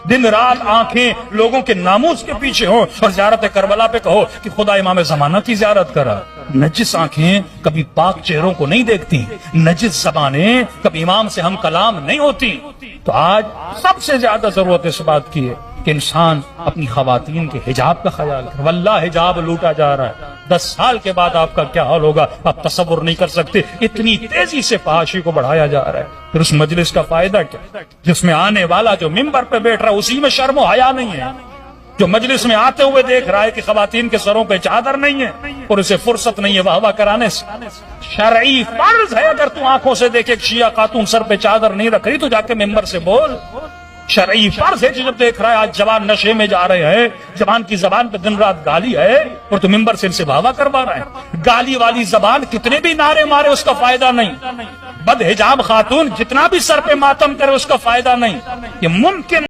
دن رات آنکھیں لوگوں کے ناموس کے پیچھے ہوں اور زیارت کربلا پہ کہو کہ خدا امام زمانہ کی زیارت کرا. نجس آنکھیں کبھی پاک چہروں کو نہیں دیکھتی، نجس زبانیں کبھی امام سے ہم کلام نہیں ہوتی. تو آج سب سے زیادہ ضرورت اس بات کی ہے کہ انسان اپنی خواتین کے حجاب کا خیال کرے. واللہ حجاب لوٹا جا رہا ہے. 10 سال کے بعد آپ کا کیا حال ہوگا آپ تصور نہیں کر سکتے. اتنی تیزی سے فحاشی کو بڑھایا جا رہا ہے. پھر اس مجلس کا فائدہ کیا جس میں آنے والا جو ممبر پہ بیٹھ رہا ہے اسی میں شرم و حیا نہیں ہے، جو مجلس میں آتے ہوئے دیکھ رہا ہے کہ خواتین کے سروں پہ چادر نہیں ہے اور اسے فرصت نہیں ہے واہ واہ کرانے سے. شرعی فرض ہے اگر تو آنکھوں سے دیکھے ایک شیعہ خاتون سر پہ چادر نہیں رکھ رہی تو جا کے ممبر سے بول. شرعی فرض ہے جب دیکھ رہا ہے آج جوان نشے میں جا رہے ہیں، جوان کی زبان پہ دن رات گالی ہے اور تو ممبر سے ان سے واہ واہ کروا رہا ہے. گالی والی زبان کتنے بھی نعرے مارے اس کا فائدہ نہیں، بد حجاب خاتون جتنا بھی سر پہ ماتم کرے اس کا فائدہ نہیں. یہ ممکن